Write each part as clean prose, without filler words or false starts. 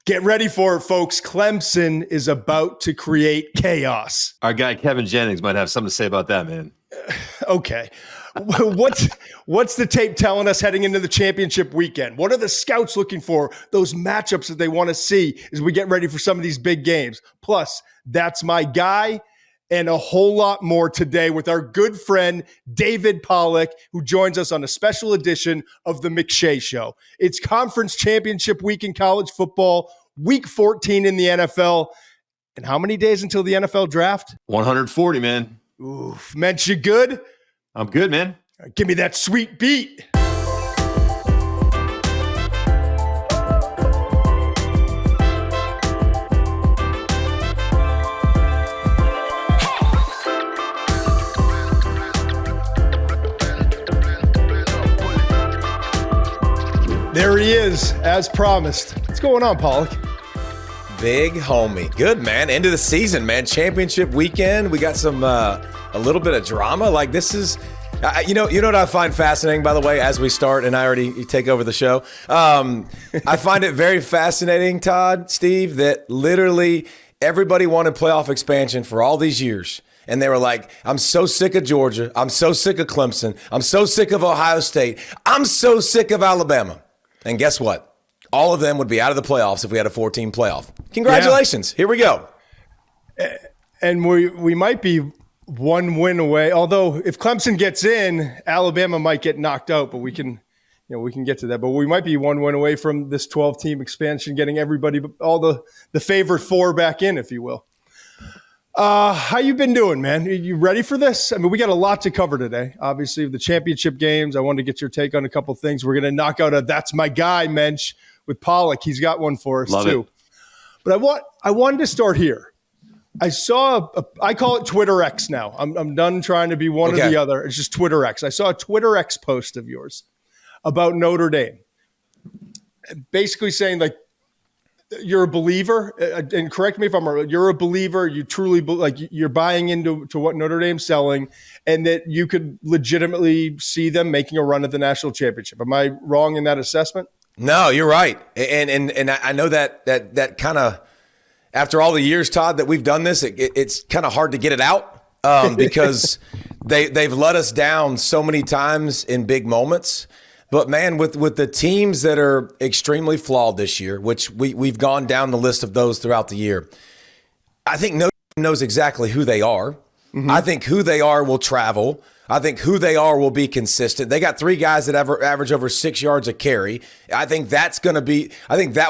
Get ready for it, folks. Clemson is about to create chaos. Our guy Kevin Jennings might have something to say about that, man. Okay. What's the tape telling us heading into the championship weekend? What are the scouts looking for? Those matchups that they want to see as we get ready for some of these big games. Plus, that's my guy and a whole lot more today with our good friend, David Pollack, who joins us on a special edition of the McShay Show. It's conference championship week in college football, week 14 in the NFL. And how many days until the NFL draft? 140, man. Oof. Muench, you good? I'm good, man. Give me that sweet beat. There he is, as promised. What's going on, Pollack? Big homie. Good, man. End of the season, man. Championship weekend. We got some a little bit of drama. Like, this is you know what I find fascinating, by the way, as we start and I already take over the show. I find it very fascinating, Todd, Steve, that literally everybody wanted playoff expansion for all these years. And they were like, I'm so sick of Georgia. I'm so sick of Clemson. I'm so sick of Ohio State. I'm so sick of Alabama. And guess what? All of them would be out of the playoffs if we had a 14 playoff. Congratulations. Yeah. Here we go. And we might be one win away. Although if Clemson gets in, Alabama might get knocked out, but we can get to that. But we might be one win away from this 12-team expansion, getting everybody, all the favorite four back in, if you will. How you been doing, man? Are you ready for this? I mean, we got a lot to cover today. Obviously, the championship games. I wanted to get your take on a couple things. We're going to knock out That's My Guy, Muench, with Pollack. He's got one for us, too. But I wanted to start here. I saw, I call it Twitter X now. I'm done trying to be one or the other. It's just Twitter X. I saw a Twitter X post of yours about Notre Dame. Basically saying, like, you're a believer, and correct me if I'm wrong, you're a believer, you truly you're buying into what Notre Dame's selling, and that you could legitimately see them making a run at the national championship. Am I wrong in that assessment? No, you're right. And I know that kind of, after all the years, Todd, that we've done this, it's kind of hard to get it out because they've let us down so many times in big moments. But, man, with the teams that are extremely flawed this year, which we've gone down the list of those throughout the year, I think Notre Dame knows exactly who they are. Mm-hmm. I think who they are will travel. I think who they are will be consistent. They got three guys that average over 6 yards a carry. I think that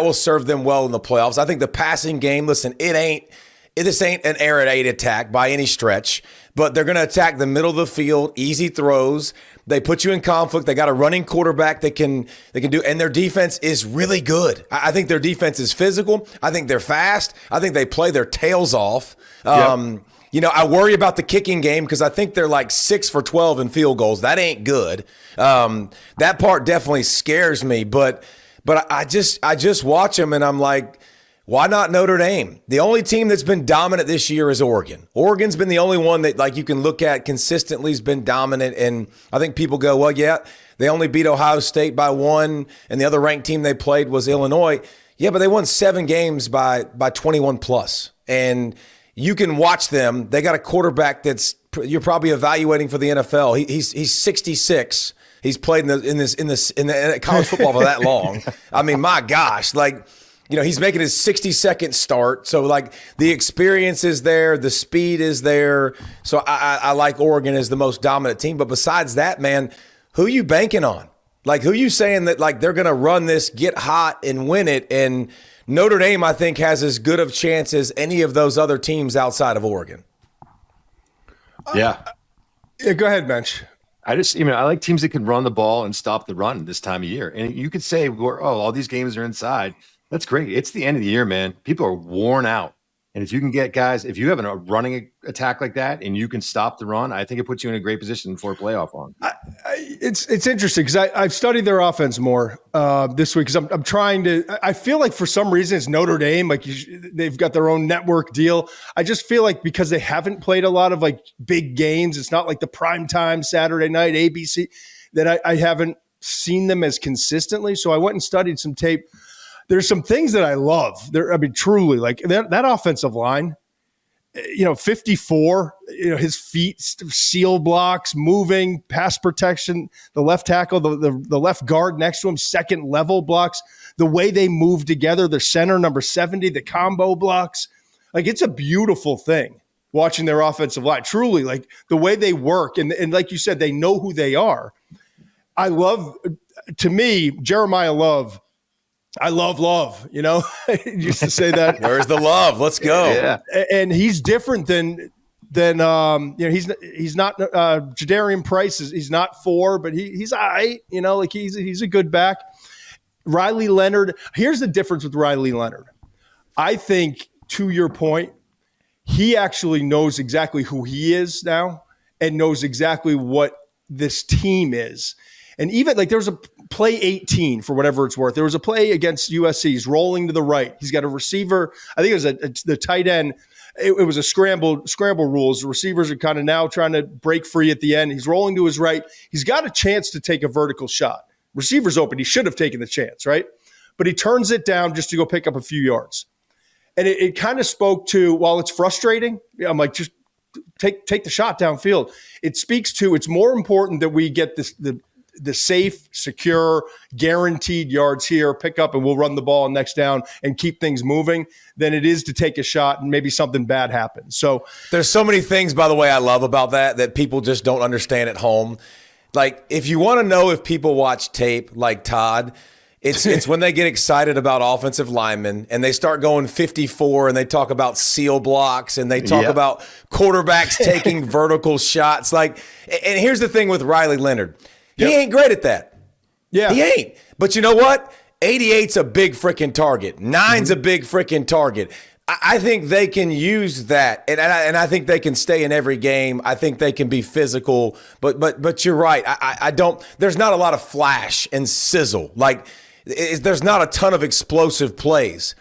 will serve them well in the playoffs. I think the passing game, listen, this ain't an air raid attack by any stretch, but they're going to attack the middle of the field, easy throws. They put you in conflict. They got a running quarterback that can do, and their defense is really good. I think their defense is physical. I think they're fast. I think they play their tails off. Yep. I worry about the kicking game because I think they're like 6 for 12 in field goals. That ain't good. That part definitely scares me. But I just watch them and I'm like, why not Notre Dame? The only team that's been dominant this year is Oregon. Oregon's been the only one that, like, you can look at consistently has been dominant. And I think people go, well, yeah, they only beat Ohio State by 1, and the other ranked team they played was Illinois. Yeah, but they won 7 games by 21 plus. And you can watch them. They got a quarterback that's you're probably evaluating for the NFL. He's 66. He's played in college football for that long. I mean, my gosh, like. He's making his 62nd start. So, like, the experience is there. The speed is there. So, I like Oregon as the most dominant team. But besides that, man, who you banking on? Like, who you saying that, like, they're going to run this, get hot, and win it? And Notre Dame, I think, has as good of chance as any of those other teams outside of Oregon. Yeah. Go ahead, Muench. I like teams that can run the ball and stop the run this time of year. And you could say, all these games are inside. That's great. It's the end of the year, man. People are worn out. And if you can get guys, if you have a running attack like that and you can stop the run, I think it puts you in a great position for a playoff run. It's interesting because I've studied their offense more this week because I'm trying to – I feel like for some reason it's Notre Dame. Like they've got their own network deal. I just feel like because they haven't played a lot of like big games, it's not like the primetime Saturday night ABC, that I haven't seen them as consistently. So I went and studied some tape. there's some things that I love. I mean, truly, like that offensive line, 54, his feet, seal blocks, moving, pass protection, the left tackle, the left guard next to him, second level blocks, the way they move together, the center, number 70, the combo blocks. Like, it's a beautiful thing watching their offensive line. Truly, like the way they work. And like you said, they know who they are. I love, to me, Jeremiah Love, I love, I used to say that. Where's the love? Let's go. Yeah. And he's different than he's not Jadarian Price he's not 4, but he's all right, like he's a good back. Riley Leonard. Here's the difference with Riley Leonard. I think, to your point, he actually knows exactly who he is now and knows exactly what this team is. And even like there was a play 18 for whatever it's worth. There was a play against USC. He's rolling to the right. He's got a receiver. I think it was the tight end. It was a scramble rules. The receivers are kind of now trying to break free at the end. He's rolling to his right. He's got a chance to take a vertical shot. Receiver's open. He should have taken the chance, right? But he turns it down just to go pick up a few yards. And it kind of spoke to, while it's frustrating, I'm like, just take the shot downfield. It speaks to, it's more important that we get the safe, secure, guaranteed yards here, pick up, and we'll run the ball next down and keep things moving than it is to take a shot and maybe something bad happens. So there's so many things, by the way, I love about that people just don't understand at home. Like, if you want to know if people watch tape like Todd, it's when they get excited about offensive linemen and they start going 54 and they talk about seal blocks and they talk about quarterbacks taking vertical shots. Like, and here's the thing with Riley Leonard. He ain't great at that. Yeah. He ain't. But you know what? 88's a big freaking target. 9's a big freaking target. I think they can use that, and I think they can stay in every game. I think they can be physical, but you're right. I don't. There's not a lot of flash and sizzle. Like, there's not a ton of explosive plays,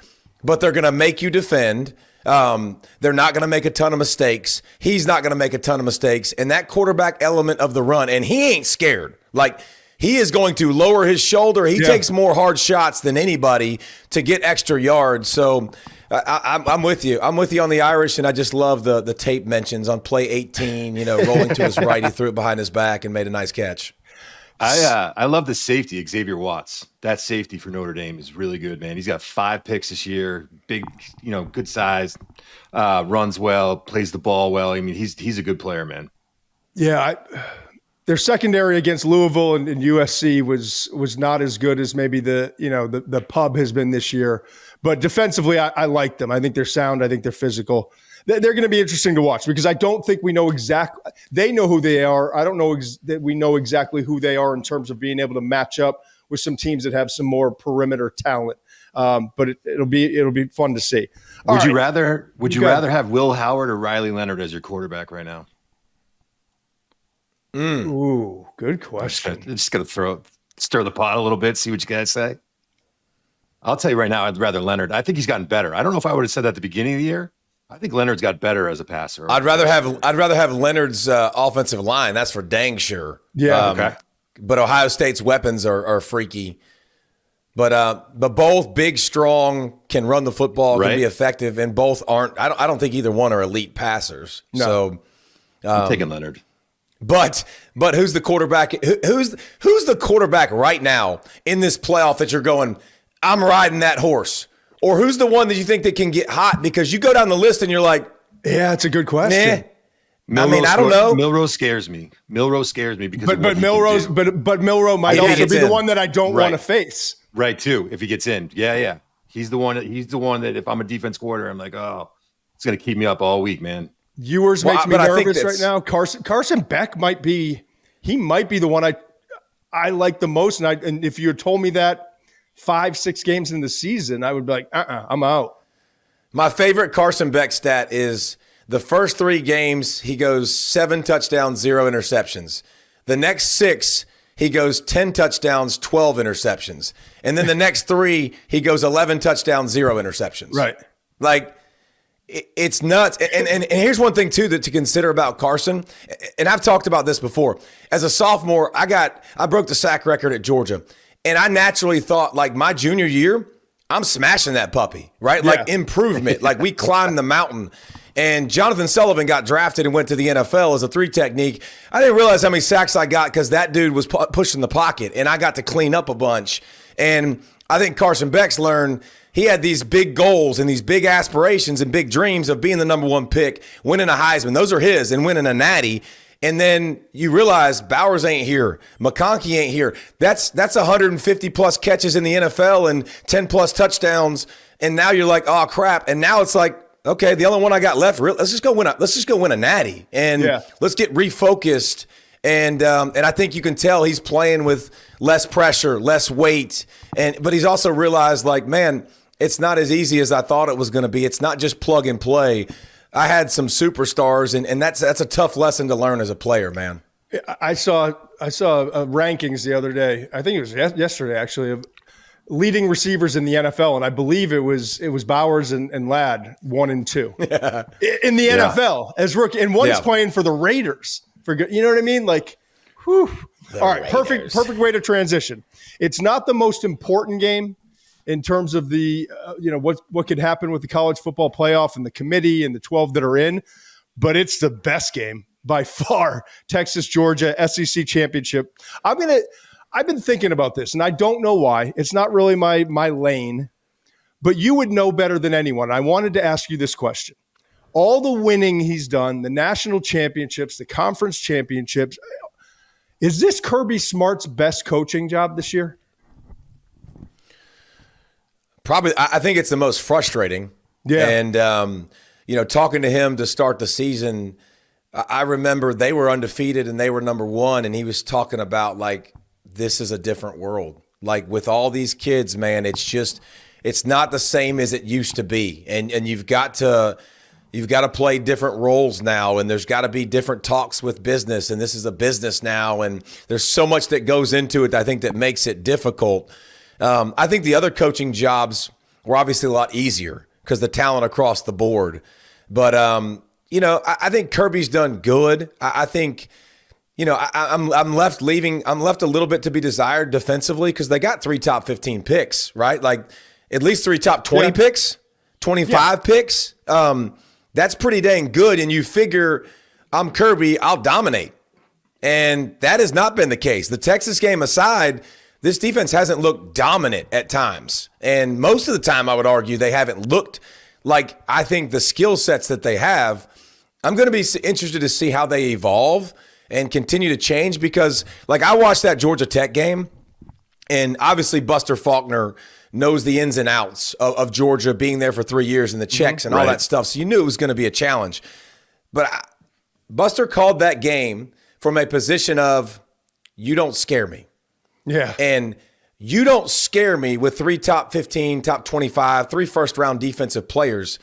but they're going to make you defend. They're not going to make a ton of mistakes. He's not going to make a ton of mistakes, and that quarterback element of the run, and he ain't scared. Like, he is going to lower his shoulder. He takes more hard shots than anybody to get extra yards. So I'm with you. I'm with you on the Irish, and I just love the tape mentions on play 18, rolling to his right. He threw it behind his back and made a nice catch. I love the safety, Xavier Watts. That safety for Notre Dame is really good, man. He's got 5 picks this year. Big, good size, runs well, plays the ball well. I mean, he's a good player, man. Yeah, their secondary against Louisville and USC was not as good as maybe the pub has been this year. But defensively, I like them. I think they're sound. I think they're physical. They're going to be interesting to watch because I don't think we know exactly. They know who they are. I don't know that we know exactly who they are in terms of being able to match up with some teams that have some more perimeter talent. But it'll be fun to see. Would you rather have Will Howard or Riley Leonard as your quarterback right now? Ooh, good question. I'm just gonna stir the pot a little bit, see what you guys say. I'll tell you right now, I'd rather Leonard. I think he's gotten better. I don't know if I would have said that at the beginning of the year. I think Leonard's got better as a passer. I'd rather have Leonard's offensive line. That's for dang sure. Yeah. Okay. But Ohio State's weapons are freaky. But both big, strong, can run the football, can be effective, and both aren't. I don't think either one are elite passers. No. So I'm taking Leonard. But who's the quarterback? Who's the quarterback right now in this playoff that you're going, I'm riding that horse? Or who's the one that you think that can get hot? Because you go down the list and you're like, yeah, it's a good question. Milrose, I don't know. Milrose scares me. because but Milrose might also be the one that I don't want to face. Right, too. If he gets in, yeah. He's the one that if I'm a defense coordinator, I'm like, oh, it's gonna keep me up all week, man. Ewers makes me nervous right now. Carson Beck might be the one I like the most. And if you had told me that 5-6 games in the season, I would be like, I'm out. My favorite Carson Beck stat is the first 3 games, he goes 7 touchdowns, 0 interceptions. The next 6, he goes 10 touchdowns, 12 interceptions. And then the next 3, he goes 11 touchdowns, 0 interceptions. Right. Like, it's nuts. And here's one thing, too, to consider about Carson. And I've talked about this before. As a sophomore, I broke the sack record at Georgia. And I naturally thought, like, my junior year, I'm smashing that puppy, right? Like improvement. Like we climbed the mountain. And Jonathan Sullivan got drafted and went to the NFL as a 3 technique. I didn't realize how many sacks I got because that dude was pushing the pocket, and I got to clean up a bunch. And I think Carson Beck's learned he had these big goals and these big aspirations and big dreams of being the number 1 pick, winning a Heisman. Those are his, and winning a Natty. And then you realize Bowers ain't here. McConkey ain't here. That's 150-plus catches in the NFL and 10-plus touchdowns. And now you're like, oh, crap. And now it's like, okay, the only one I got left, let's just go win a Natty. And let's get refocused. And I think you can tell he's playing with less pressure, less weight. But he's also realized, like, man, it's not as easy as I thought it was going to be. It's not just plug and play. I had some superstars, and that's a tough lesson to learn as a player, man. I saw rankings the other day. I think it was yesterday, actually, of leading receivers in the NFL, and I believe it was Bowers and Ladd 1 and 2 in the NFL as rookie, and one's playing for the Raiders. You know what I mean? Like, whew. All right, Raiders. perfect way to transition. It's not the most important game in terms of the what could happen with the college football playoff and the committee and the 12 that are in, but it's the best game by far. Texas, Georgia, SEC championship. I've been thinking about this, and I don't know why. It's not really my lane, but you would know better than anyone. I wanted to ask you this question. All the winning he's done, the national championships, the conference championships, is this Kirby Smart's best coaching job this year? Probably. I think it's the most frustrating. Yeah. And, talking to him to start the season, I remember they were undefeated and they were number 1, and he was talking about, like, this is a different world. Like, with all these kids, man, it's not the same as it used to be. And you've got to play different roles now, and there's got to be different talks with business, and this is a business now, and there's so much that goes into it, I think, that makes it difficult. I think the other coaching jobs were obviously a lot easier because the talent across the board. But, I think Kirby's done good. I think – I'm left a little bit to be desired defensively because they got 3 top 15 picks, right? Like at least 3 top 20 picks, 25 picks. That's pretty dang good. And you figure I'm Kirby, I'll dominate. And that has not been the case. The Texas game aside, this defense hasn't looked dominant at times. And most of the time, I would argue, they haven't looked like I think the skill sets that they have. I'm going to be interested to see how they evolve and continue to change because, like, I watched that Georgia Tech game, and obviously Buster Faulkner knows the ins and outs of Georgia being there for 3 years and the checks and all that stuff, so you knew it was going to be a challenge. But Buster called that game from a position of, you don't scare me. Yeah. And you don't scare me with 3 top 15, top 25, 3 first-round defensive players.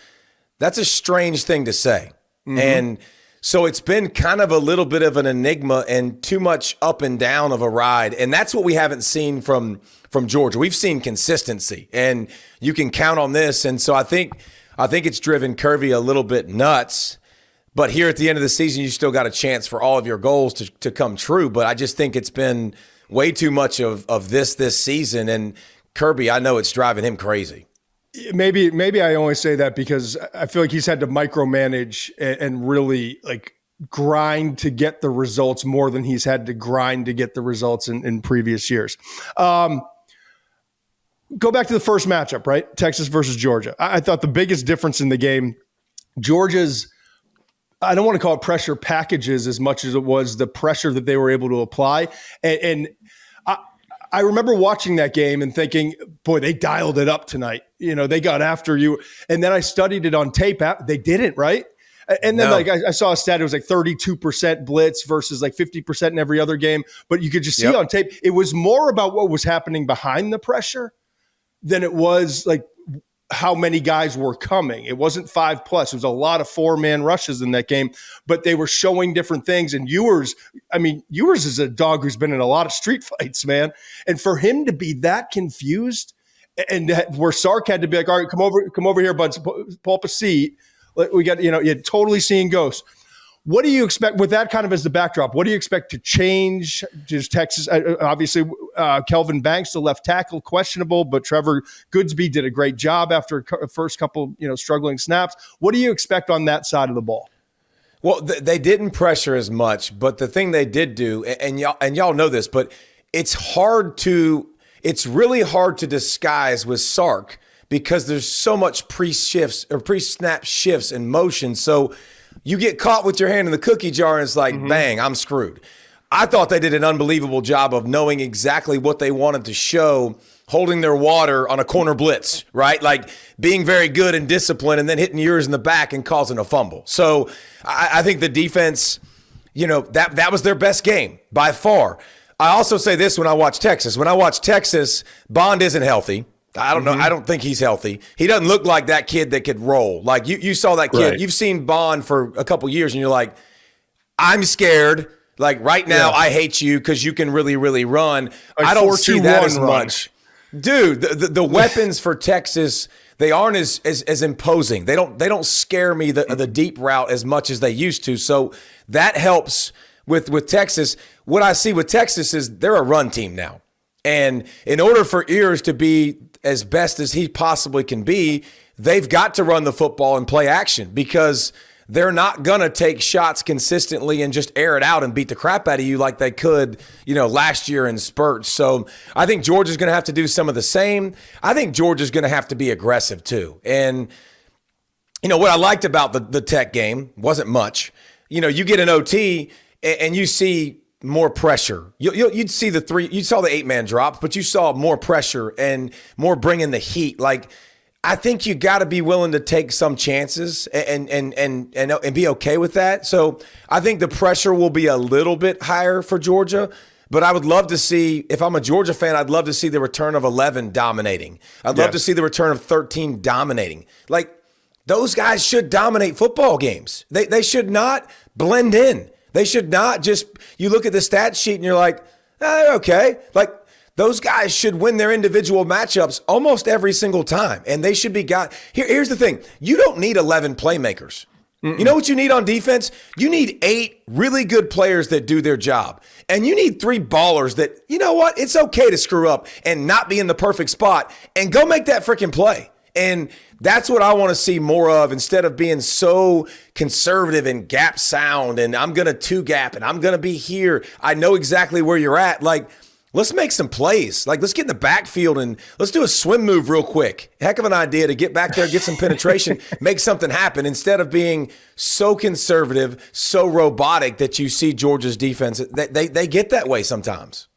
That's a strange thing to say. Mm-hmm. And so it's been kind of a little bit of an enigma and too much up and down of a ride. And that's what we haven't seen from Georgia. We've seen consistency, and you can count on this. And so I think it's driven Kirby a little bit nuts. But here at the end of the season, you still got a chance for all of your goals to come true. But I just think it's been way too much of this season. And Kirby, I know it's driving him crazy. Maybe I only say that because I feel like he's had to micromanage and really like grind to get the results more than he's had to grind to get the results in previous years. Go back to the first matchup, right? Texas versus Georgia. I thought the biggest difference in the game, Georgia's, I don't want to call it pressure packages as much as it was the pressure that they were able to apply. And I remember watching that game and thinking, boy, they dialed it up tonight. They got after you. And then I studied it on tape. They didn't, right? And then I saw a stat, it was like 32% blitz versus like 50% in every other game. But you could just see on tape, it was more about what was happening behind the pressure than it was like how many guys were coming. It wasn't 5+. It was a lot of 4-man rushes in that game, but they were showing different things. And Ewers is a dog who's been in a lot of street fights, man. And for him to be that confused and where Sark had to be like, all right, come over here, bud, pull up a seat. We got, you're totally seeing ghosts. What do you expect with that kind of as the backdrop? What do you expect to change? Does Texas, obviously, Kelvin Banks, the left tackle, questionable, but Trevor Goodsby did a great job after first couple, struggling snaps. What do you expect on that side of the ball? Well, they didn't pressure as much, but the thing they did do, and y'all know this, but it's really hard to disguise with Sark because there's so much pre-snap shifts and motion. So you get caught with your hand in the cookie jar and it's like, bang, I'm screwed. I thought they did an unbelievable job of knowing exactly what they wanted to show, holding their water on a corner blitz, right? Like being very good and disciplined and then hitting yours in the back and causing a fumble. So I think the defense, that was their best game by far. I also say this when I watch Texas. When I watch Texas, Bond isn't healthy. I don't know. I don't think he's healthy. He doesn't look like that kid that could roll. Like you saw that kid. Right. You've seen Bond for a couple years, and you're like, I'm scared. Like right now, I hate you because you can really, really run. Like I don't see that as much, dude. The weapons for Texas, they aren't as imposing. They don't scare me the deep route as much as they used to. So that helps with Texas. What I see with Texas is they're a run team now, and in order for Ears to be as best as he possibly can be, they've got to run the football and play action because they're not going to take shots consistently and just air it out and beat the crap out of you like they could, last year in spurts. So I think Georgia's going to have to do some of the same. I think Georgia's going to have to be aggressive too. And, what I liked about the Tech game wasn't much. You get an OT and you see more pressure. You saw the 8-man drops, but you saw more pressure and more bringing the heat. Like, I think you got to be willing to take some chances and be okay with that. So I think the pressure will be a little bit higher for Georgia, but I would love to see, if I'm a Georgia fan, I'd love to see the return of 11 dominating. I'd love to see the return of 13 dominating. Like, those guys should dominate football games. They should not blend in. They should not just, you look at the stat sheet and you're like, okay. Like, those guys should win their individual matchups almost every single time. And they should be Here's the thing. You don't need 11 playmakers. You know what you need on defense? You need 8 really good players that do their job. And you need 3 ballers that, you know what? It's okay to screw up and not be in the perfect spot and go make that freaking play. And that's what I want to see more of instead of being so conservative and gap sound and I'm going to 2-gap and I'm going to be here. I know exactly where you're at. Like, let's make some plays. Like, let's get in the backfield and let's do a swim move real quick. Heck of an idea to get back there, get some penetration, make something happen instead of being so conservative, so robotic that you see Georgia's defense. They get that way sometimes.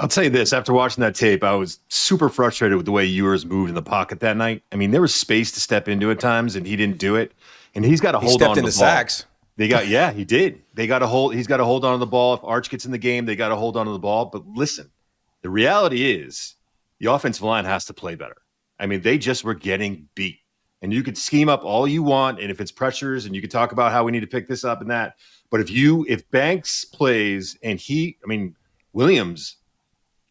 I'll tell you this, after watching that tape, I was super frustrated with the way Ewers moved in the pocket that night. I mean, there was space to step into at times, and he didn't do it. And he's got to hold on to the ball. He stepped into sacks. He did. He's got to hold on to the ball. If Arch gets in the game, they got to hold on to the ball. But listen, the reality is the offensive line has to play better. I mean, they just were getting beat. And you could scheme up all you want, and if it's pressures, and you could talk about how we need to pick this up and that. But if Banks plays and Williams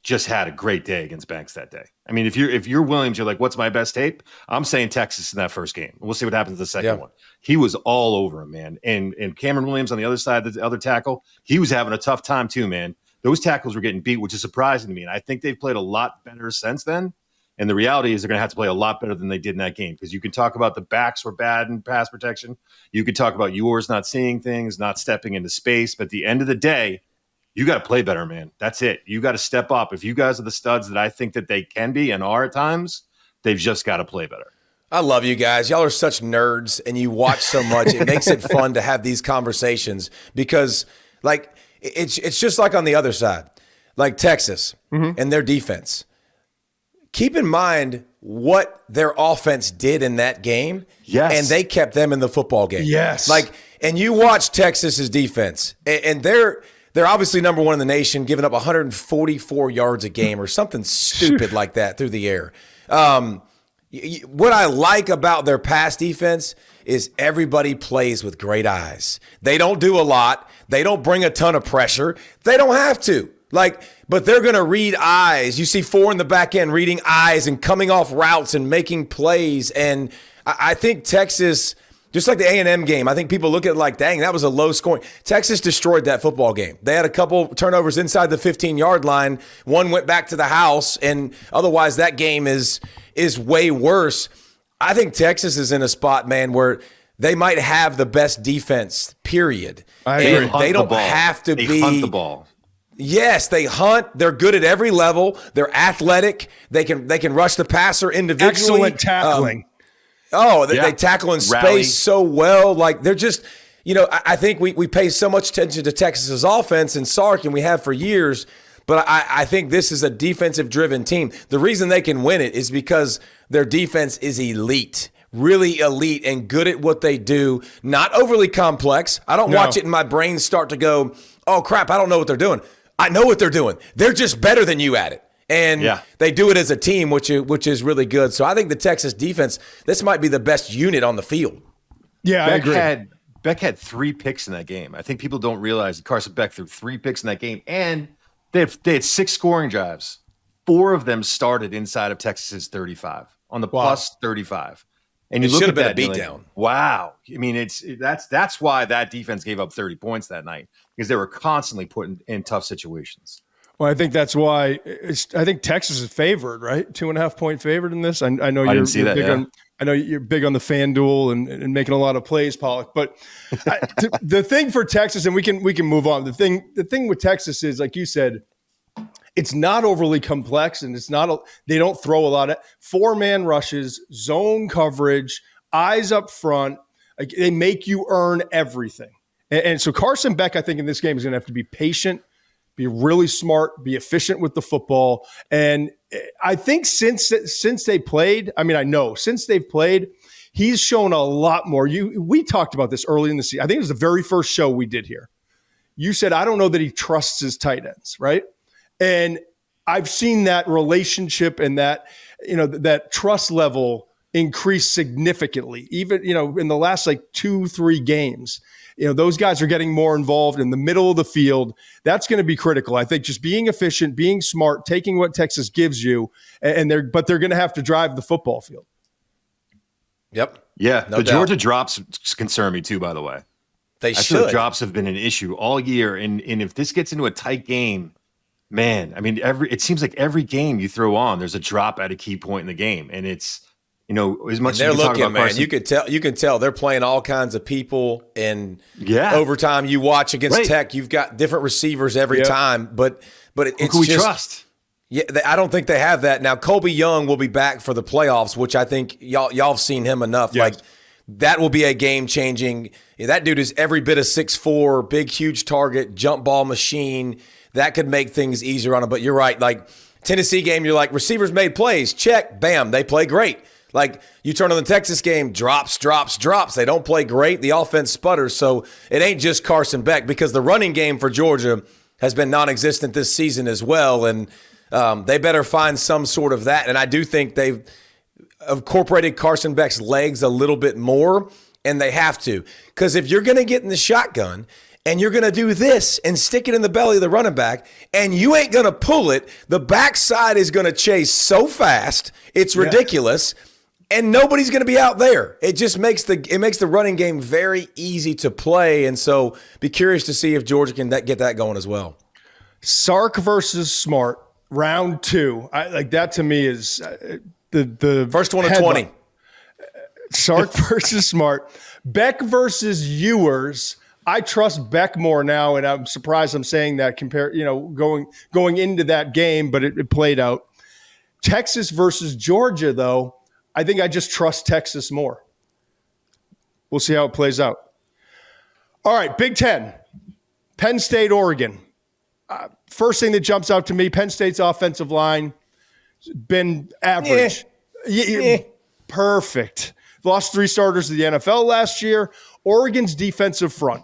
just had a great day against Banks that day. I mean, if you're Williams, you're like, what's my best tape? I'm saying Texas in that first game. We'll see what happens in the second one. He was all over him, man. And Cameron Williams on the other side, the other tackle, he was having a tough time too, man. Those tackles were getting beat, which is surprising to me. And I think they've played a lot better since then. And the reality is they're going to have to play a lot better than they did in that game because you can talk about the backs were bad in pass protection. You could talk about yours not seeing things, not stepping into space. But at the end of the day, you got to play better, man. That's it. You got to step up. If you guys are the studs that I think that they can be and are at times, they've just got to play better. I love you guys. Y'all are such nerds and you watch so much. It makes it fun to have these conversations because, like, it's just like on the other side, like Texas and their defense. Keep in mind what their offense did in that game. Yes. And they kept them in the football game. Yes. Like, and you watch Texas's defense and they're obviously number 1 in the nation, giving up 144 yards a game or something stupid like that through the air. What I like about their pass defense is everybody plays with great eyes. They don't do a lot. They don't bring a ton of pressure. They don't have to. But they're going to read eyes. You see 4 in the back end reading eyes and coming off routes and making plays. And I think Texas Just like the A&M game, I think people look at it like, dang, that was a low scoring. Texas destroyed that football game. They had a couple turnovers inside the 15-yard line. One went back to the house, and otherwise that game is way worse. I think Texas is in a spot, man, where they might have the best defense, period. I agree. And they don't have to be. Hunt the ball. Yes, they hunt. They're good at every level. They're athletic. They can rush the passer individually. Excellent tackling. They tackle in space so well. Like, they're just, I think we pay so much attention to Texas's offense and Sark, and we have for years. But I think this is a defensive-driven team. The reason they can win it is because their defense is elite, really elite, and good at what they do. Not overly complex. I don't watch it and my brain start to go, oh, crap, I don't know what they're doing. I know what they're doing. They're just better than you at it. And they do it as a team, which is really good. So I think the Texas defense, this might be the best unit on the field. Yeah, I agree. Beck had 3 picks in that game. I think people don't realize that Carson Beck threw 3 picks in that game. And they had 6 scoring drives. 4 of them started inside of Texas's 35 on the plus 35. And you look at that, been a beatdown. Like, wow. I mean, that's why that defense gave up 30 points that night, because they were constantly put in tough situations. Well, I think that's why I think Texas is favored, right? 2.5 point favorite in this. I know you're big on. I know you're big on the FanDuel and making a lot of plays, Pollack. But the thing for Texas, and we can move on. The thing with Texas is, like you said, it's not overly complex, and they don't throw a lot of 4-man rushes, zone coverage, eyes up front. Like, they make you earn everything. And so Carson Beck, I think, in this game is going to have to be patient, be really smart, be efficient with the football. And I think since they played, since they've played, he's shown a lot more. We talked about this early in the season. I think it was the very first show we did here. You said, I don't know that he trusts his tight ends, right? And I've seen that relationship and that, that trust level increase significantly. Even, in the last 2-3 games. Those guys are getting more involved in the middle of the field. That's going to be critical. I think just being efficient, being smart, taking what Texas gives you, but they're going to have to drive the football field. Yep. Yeah. No the doubt. Georgia drops concern me too, by the way. They I should. feel the drops have been an issue all year. And if this gets into a tight game, man, it seems like every game you throw on, there's a drop at a key point in the game. And it's, as much as they're looking, man. Carson, You can tell they're playing all kinds of people, and overtime you watch against Tech, you've got different receivers every time, but it's who can we trust? Yeah, I don't think they have that now. Colby Young will be back for the playoffs, which I think y'all have seen him enough. Yes. Like, that will be a game changing. That dude is every bit of 6'4", big, huge target, jump ball machine. That could make things easier on him. But you're right. Like, Tennessee game, you're like, receivers made plays, check, bam, they play great. Like, you turn on the Texas game, drops. They don't play great. The offense sputters. So it ain't just Carson Beck, because the running game for Georgia has been non-existent this season as well. And they better find some sort of that. And I do think they've incorporated Carson Beck's legs a little bit more, and they have to. Because if you're going to get in the shotgun and you're going to do this and stick it in the belly of the running back, and you ain't going to pull it, the backside is going to chase so fast, it's ridiculous. And nobody's going to be out there. It just makes the running game very easy to play. And so be curious to see if Georgia can get that going as well. Sark versus Smart, round 2. That to me is the first one of 20. Sark versus Smart. Beck versus Ewers. I trust Beck more now, and I'm surprised I'm saying that going into that game, but it played out. Texas versus Georgia, though. I think I just trust Texas more. We'll see how it plays out. All right, Big Ten. Penn State, Oregon. First thing that jumps out to me, Penn State's offensive line been average. Perfect. Lost 3 starters to the NFL last year. Oregon's defensive front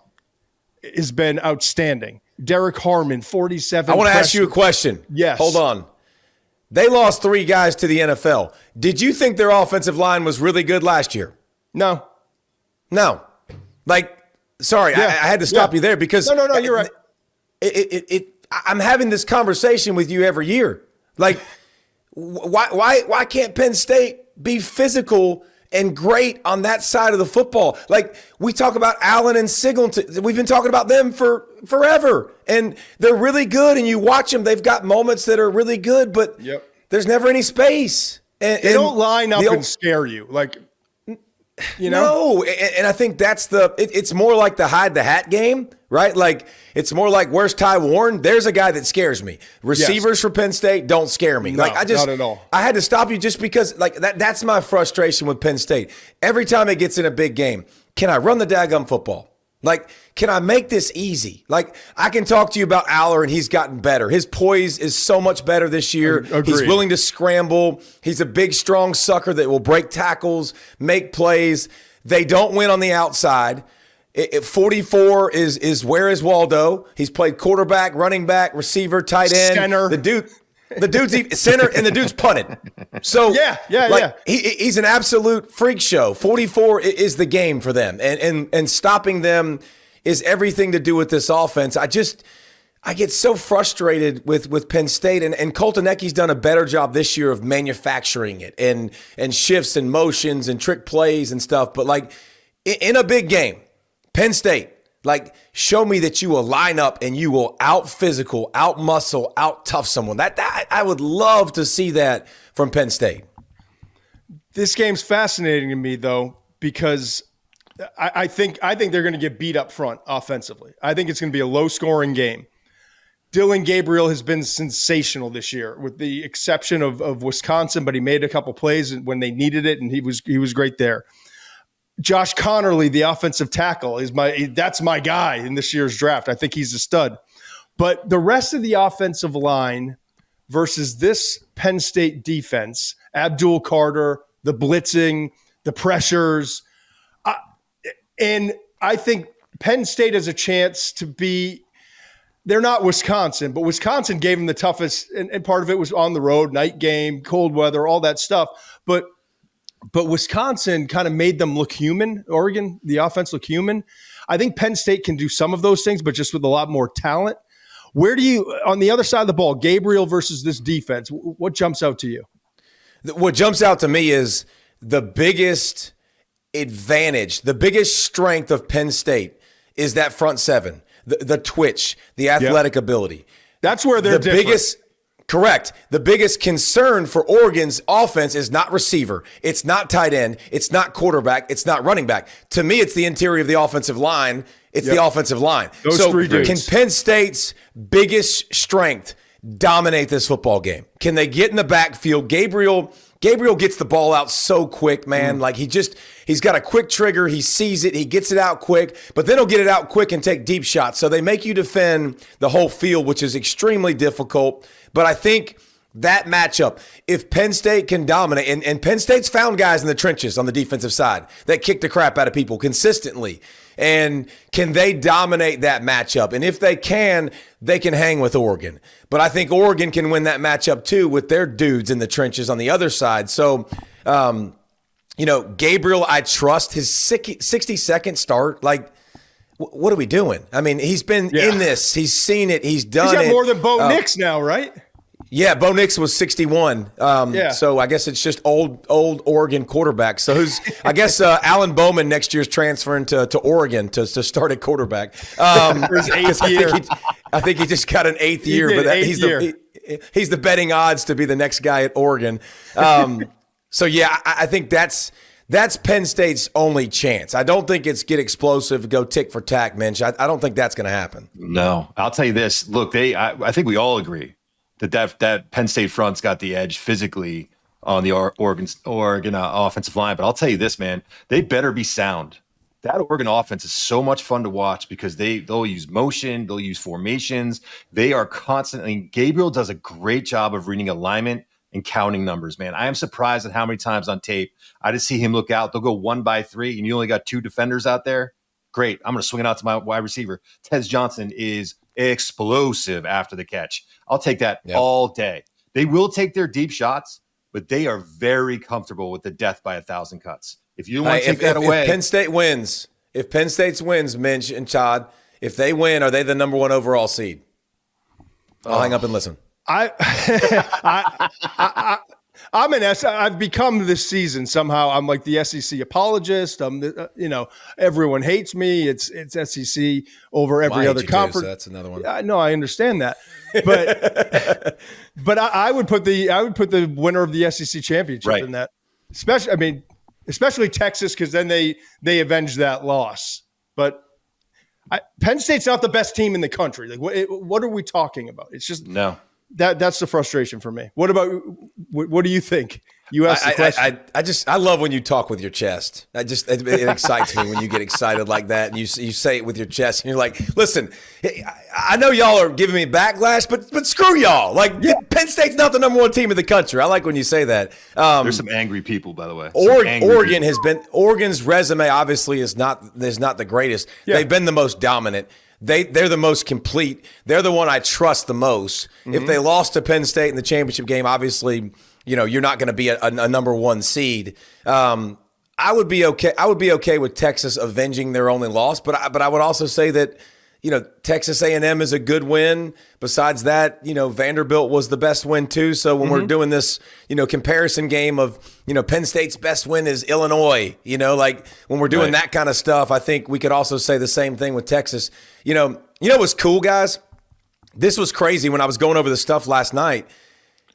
has been outstanding. Derek Harmon, 47. I want to ask you a question. Yes. Hold on. They lost 3 guys to the NFL. Did you think their offensive line was really good last year? No. Sorry, I had to stop you there because no, you're right. I'm having this conversation with you every year. Like, why can't Penn State be physical and great on that side of the football. Like, we talk about Allen and Singleton. We've been talking about them for forever, and they're really good, and you watch them. They've got moments that are really good, but there's never any space. And they don't line up and scare you. Like, you know? No, and I think that's it's more like the hide the hat game, right? Like, it's more like, where's Ty Warren? There's a guy that scares me. Receivers for Penn State don't scare me. No, like, not at all. I had to stop you just because, like, that's my frustration with Penn State. Every time it gets in a big game, can I run the daggum football? Like, can I make this easy? Like, I can talk to you about Aller, and he's gotten better. His poise is so much better this year. Agreed. He's willing to scramble. He's a big, strong sucker that will break tackles, make plays. They don't win on the outside. 44 is where is Waldo? He's played quarterback, running back, receiver, tight end. Center. The dude's center, and the dude's punted. So he's an absolute freak show. 44 is the game for them, and stopping them is everything to do with this offense. I get so frustrated with Penn State, and Colton Ecke's done a better job this year of manufacturing it and shifts and motions and trick plays and stuff. But like, in a big game, Penn State, like, show me that you will line up and you will out-physical, out-muscle, out-tough someone. That I would love to see that from Penn State. This game's fascinating to me, though, because I think they're going to get beat up front offensively. I think it's going to be a low-scoring game. Dylan Gabriel has been sensational this year, with the exception of Wisconsin, but he made a couple plays when they needed it, and he was great there. Josh Connerly, the offensive tackle, that's my guy in this year's draft. I think he's a stud. But the rest of the offensive line versus this Penn State defense, Abdul Carter, the blitzing, the pressures, and I think Penn State has a chance to be – they're not Wisconsin, but Wisconsin gave them the toughest, and part of it was on the road, night game, cold weather, all that stuff. But Wisconsin kind of made them look human, Oregon, the offense look human. I think Penn State can do some of those things, but just with a lot more talent. Where do you, on the other side of the ball, Gabriel versus this defense, what jumps out to you? What jumps out to me is the biggest advantage, the biggest strength of Penn State is that front seven, the twitch, the athletic ability. That's where they're different. Correct. The biggest concern for Oregon's offense is not receiver. It's not tight end. It's not quarterback. It's not running back. To me, it's the interior of the offensive line. It's the offensive line. Those three dudes. Can Penn State's biggest strength dominate this football game? Can they get in the backfield? Gabriel gets the ball out so quick, man. Like, he's got a quick trigger. He sees it. He gets it out quick, but then he'll get it out quick and take deep shots. So they make you defend the whole field, which is extremely difficult. But I think that matchup, if Penn State can dominate, and Penn State's found guys in the trenches on the defensive side that kick the crap out of people consistently. And can they dominate that matchup? And if they can hang with Oregon. But I think Oregon can win that matchup too with their dudes in the trenches on the other side. So, Gabriel, I trust his 60-second start. Like, what are we doing? I mean, he's been in this. He's seen it. He's done it. He's got more than Bo Nix now, right? Yeah, Bo Nix was 61. So I guess it's just old Oregon quarterback. So I guess Alan Bowman next year's transferring to Oregon to start at quarterback. For his eighth year. I think he just got an eighth year, but he's the betting odds to be the next guy at Oregon. I think that's Penn State's only chance. I don't think it's get explosive, go tick for tack, Muench. I don't think that's going to happen. No, I'll tell you this. Look, I think we all agree that Penn State front's got the edge physically on the Oregon offensive line. But I'll tell you this, man, they better be sound. That Oregon offense is so much fun to watch because they'll use motion, they'll use formations. They are constantly – Gabriel does a great job of reading alignment and counting numbers, man. I am surprised at how many times on tape I just see him look out. They'll go 1 by 3, and you only got 2 defenders out there. Great. I'm going to swing it out to my wide receiver. Tez Johnson is explosive after the catch. I'll take that all day. They will take their deep shots, but they are very comfortable with the death by 1,000 cuts. If you want to take that away. If Penn State wins, Muench and Todd, if they win, are they the number 1 overall seed? I'll hang up and listen. I I've become this season somehow. I'm like the SEC apologist. Everyone hates me. It's SEC over every other conference. So that's another one. No, I understand that, but but I would put the winner of the SEC championship in that. Especially Texas, because then they avenge that loss. But Penn State's not the best team in the country. Like, what are we talking about? It's just no. That's the frustration for me. What do you think? You asked the question. I love when you talk with your chest. It excites me when you get excited like that and you say it with your chest and you're like, listen, I know y'all are giving me backlash, but screw y'all. Like, Penn State's not the number one team in the country. I like when you say that. There's some angry people, by the way. Oregon's resume obviously is not the greatest. Yeah. They've been the most dominant. They're the most complete. They're the one I trust the most. Mm-hmm. If they lost to Penn State in the championship game, obviously, you're not going to be a number one seed. I would be okay. I would be okay with Texas avenging their only loss, but I would also say that Texas A&M is a good win. Besides that, Vanderbilt was the best win too. So when we're doing this, comparison game of, Penn State's best win is Illinois, like when we're doing that kind of stuff, I think we could also say the same thing with Texas. What's cool, guys? This was crazy when I was going over the stuff last night.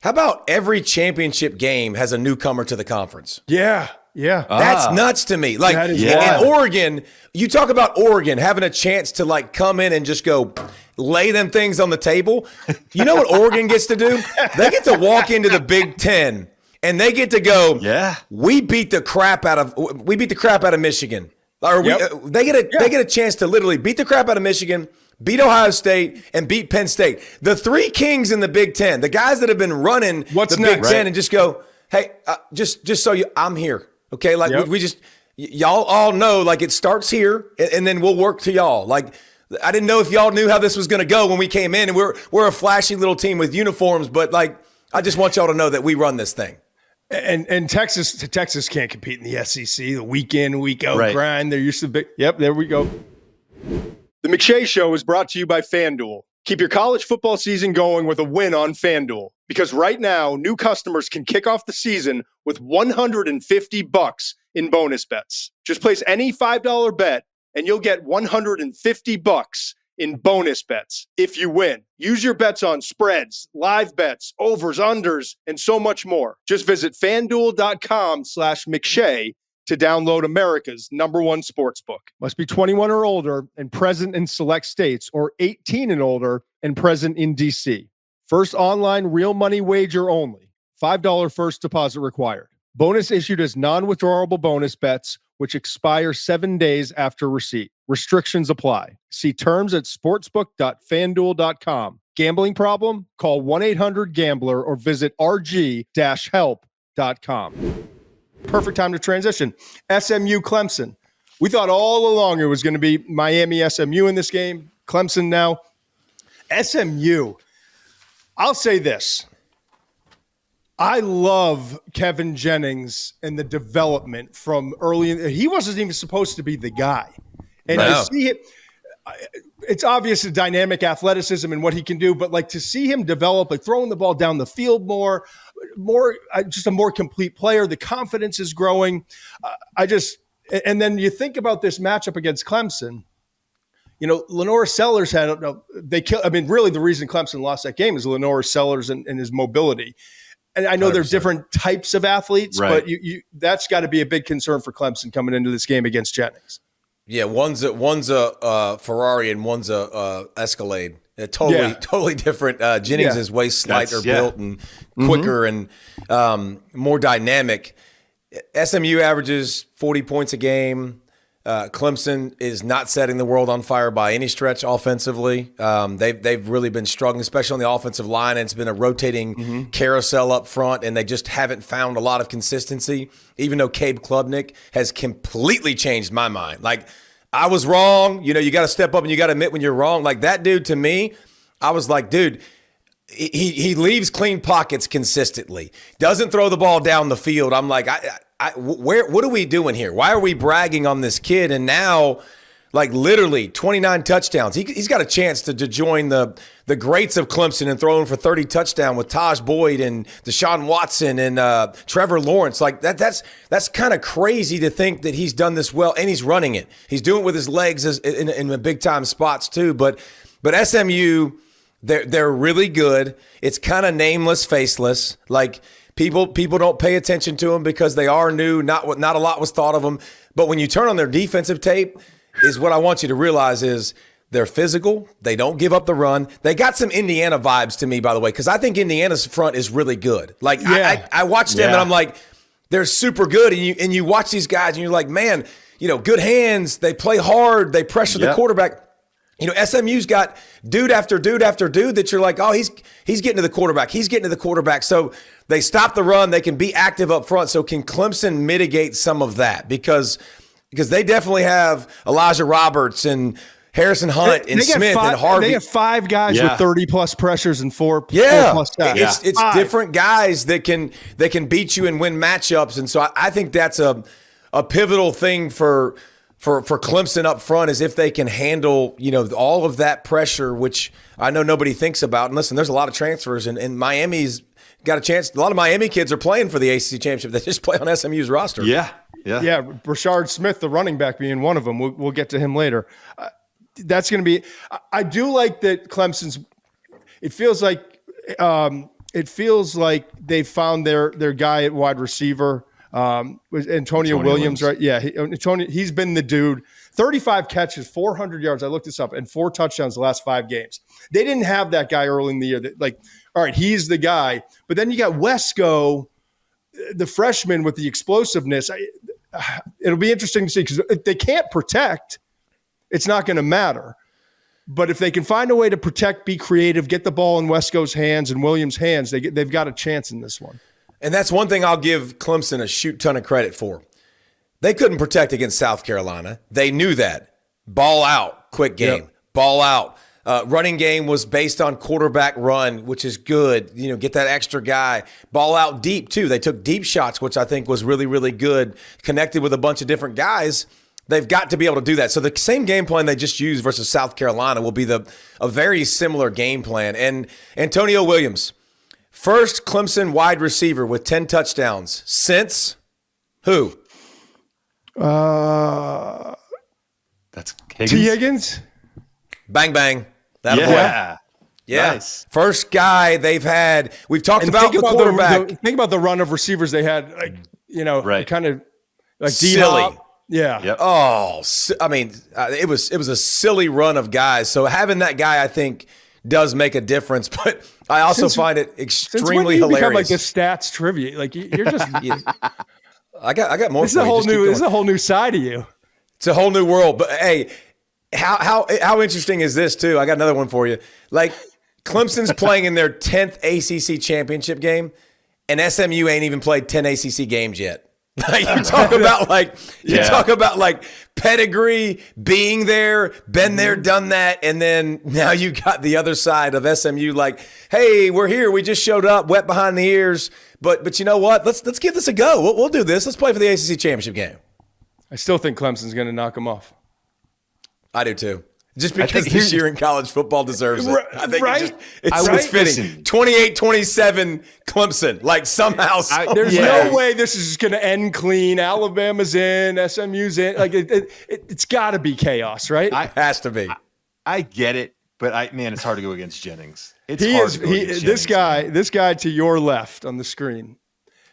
How about every championship game has a newcomer to the conference? Yeah. Yeah. That's nuts to me. Like in Oregon, you talk about Oregon having a chance to like come in and just go lay them things on the table. You know what Oregon gets to do? They get to walk into the Big Ten and they get to go, we beat the crap out of Michigan. Or they get a chance to literally beat the crap out of Michigan, beat Ohio State, and beat Penn State. The three kings in the Big Ten, the guys that have been running Big Ten and just go, hey, just so I'm here. Okay, like we just y'all all know, like it starts here and then we'll work to y'all. Like I didn't know if y'all knew how this was going to go when we came in, and we're a flashy little team with uniforms, but like I just want y'all to know that we run this thing. And Texas can't compete in the SEC. The week in, week out grind. They're used to big. Yep, there we go. The McShay Show is brought to you by FanDuel. Keep your college football season going with a win on FanDuel. Because right now, new customers can kick off the season with $150 in bonus bets. Just place any $5 bet, and you'll get $150 in bonus bets if you win. Use your bets on spreads, live bets, overs, unders, and so much more. Just visit FanDuel.com/McShay to download America's #1 sportsbook. Must be 21 or older and present in select states, or 18 and older and present in D.C. First online real money wager only. $5 first deposit required. Bonus issued as non-withdrawable bonus bets, which expire 7 days after receipt. Restrictions apply. See terms at sportsbook.fanduel.com. Gambling problem? Call 1-800-GAMBLER or visit rg-help.com. Perfect time to transition. SMU Clemson. We thought all along it was going to be Miami SMU in this game. Clemson now. SMU. I'll say this. I love Kevin Jennings and the development from early. He wasn't even supposed to be the guy. And to see it, it's obvious the dynamic athleticism and what he can do, but like to see him develop, like throwing the ball down the field more, just a more complete player. The confidence is growing. And then you think about this matchup against Clemson. Lenore Sellers really the reason Clemson lost that game is Lenore Sellers and his mobility. And I know 100%. They're different types of athletes, but that's got to be a big concern for Clemson coming into this game against Jennings. Yeah, one's a Ferrari and one's a Escalade. Totally different. Jennings is way slighter built and quicker and more dynamic. SMU averages 40 points a game. Clemson is not setting the world on fire by any stretch offensively. They've really been struggling, especially on the offensive line. And it's been a rotating carousel up front, and they just haven't found a lot of consistency, even though Cabe Klubnik has completely changed my mind. Like, I was wrong. You got to step up and you got to admit when you're wrong. Like, that dude, to me, I was like, dude, he leaves clean pockets consistently, doesn't throw the ball down the field. I'm like, what are we doing here? Why are we bragging on this kid? And now, Like literally 29 touchdowns. He's got a chance to join the greats of Clemson and throwing for 30 touchdowns with Taj Boyd and Deshaun Watson and Trevor Lawrence. Like that's kind of crazy to think that he's done this well, and he's running it. He's doing it with his legs in the big time spots too. But SMU, they're really good. It's kind of nameless, faceless. Like people don't pay attention to them because they are new. Not a lot was thought of them. But when you turn on their defensive tape, is what I want you to realize is they're physical. They don't give up the run. They got some Indiana vibes to me, by the way, because I think Indiana's front is really good. Like I watched them and I'm like, they're super good. And you watch these guys and you're like, man, good hands. They play hard. They pressure the quarterback. SMU's got dude after dude after dude that you're like, oh, he's getting to the quarterback. He's getting to the quarterback. So they stop the run. They can be active up front. So can Clemson mitigate some of that? Because they definitely have Elijah Roberts and Harrison Hunt and Smith and Harvey. They have 5 guys with 30-plus pressures and 4 plus sacks. It's different guys that can beat you and win matchups. And so I think that's a pivotal thing for Clemson up front, is if they can handle, all of that pressure, which I know nobody thinks about. And listen, there's a lot of transfers, and Miami's got a chance. A lot of Miami kids are playing for the ACC championship. They just play on SMU's roster. Yeah. Brashard Smith, the running back, being one of them. We'll get to him later. That's going to be. I do like that Clemson's. It feels like they found their guy at wide receiver. Was Antonio Williams, right? Yeah, he's been the dude. 35 catches, 400 yards. I looked this up, and 4 touchdowns the last 5 games. They didn't have that guy early in the year. All right, he's the guy. But then you got Wesco, the freshman with the explosiveness. It'll be interesting to see, because if they can't protect, it's not going to matter. But if they can find a way to protect, be creative, get the ball in Wesco's hands and Williams' hands, they've got a chance in this one. And that's one thing I'll give Clemson a shoot ton of credit for. They couldn't protect against South Carolina. They knew that. Ball out, quick game. Yep. Ball out. Running game was based on quarterback run, which is good. Get that extra guy. Ball out deep, too. They took deep shots, which I think was really, really good. Connected with a bunch of different guys. They've got to be able to do that. So the same game plan they just used versus South Carolina will be a very similar game plan. And Antonio Williams, first Clemson wide receiver with 10 touchdowns since who? That's Higgins. T. Higgins? Bang, bang. Yeah. Nice. First guy they've had. We've talked about the quarterback. Think about the run of receivers they had, kind of like silly. Yeah. Yep. Oh, I mean, it was a silly run of guys. So having that guy, I think, does make a difference. But I also find it extremely hilarious. Become like the stats trivia. Like you're just. I got more. This is a whole new side of you. It's a whole new world. But hey, how interesting is this too? I got another one for you. Like Clemson's playing in their 10th ACC championship game, and SMU ain't even played 10 ACC games yet. You talk about like pedigree, being there, been there, done that, and then now you got the other side of SMU. Like, hey, we're here. We just showed up, wet behind the ears. But you know what? Let's give this a go. We'll do this. Let's play for the ACC championship game. I still think Clemson's going to knock them off. I do too. Just because this year in college football deserves it. I think it's fitting. 28-27 Clemson. Like somehow. There's no way this is just going to end clean. Alabama's in, SMU's in. Like it's got to be chaos, right? It has to be. I get it, but it's hard to go against Jennings. This guy to your left on the screen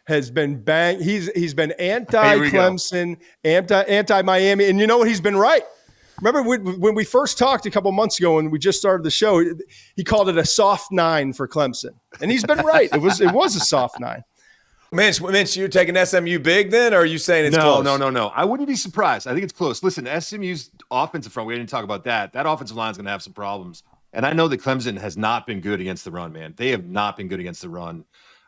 has been bang. He's been anti-Clemson, anti-Miami, and you know what? He's been right. Remember when we first talked a couple months ago and we just started the show, he called it a soft 9 for Clemson. And he's been right. It was a soft 9. Muench, you're taking SMU big then, or are you saying it's close? No. I wouldn't be surprised. I think it's close. Listen, SMU's offensive front, we didn't talk about that. That offensive line is going to have some problems. And I know that Clemson has not been good against the run, man. They have not been good against the run.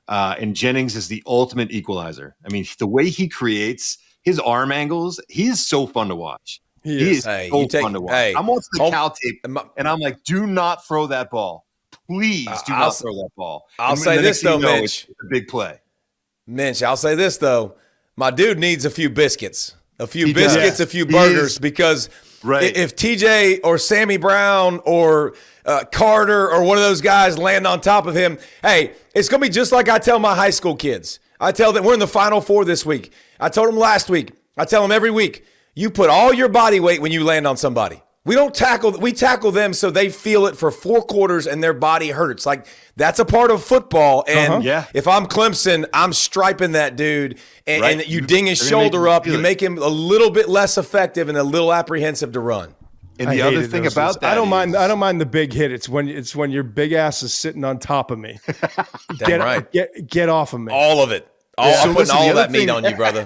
And Jennings is the ultimate equalizer. I mean, the way he creates his arm angles, he is so fun to watch. He is so fun to watch. I'm watching the Cal tape, and I'm like, do not throw that ball. Please do not throw that ball. I'll say this, though, Mitch. It's a big play. Mitch, I'll say this, though. My dude needs a few biscuits, a few burgers, because Right. If TJ or Sammy Brown or Carter or one of those guys land on top of him, hey, it's going to be just like I tell my high school kids. I tell them we're in the Final Four this week. I told them last week. I tell them every week, you put all your body weight when you land on somebody. We tackle them so they feel it for 4 quarters and their body hurts. Like, that's a part of football. And if I'm Clemson, I'm striping that dude and you ding his shoulder up. You make him a little bit less effective and a little apprecive to run. And the other thing about that, I don't mind the big hit. It's when your big ass is sitting on top of me. Get off of me. All of it. I'm putting all of that meat on you, brother.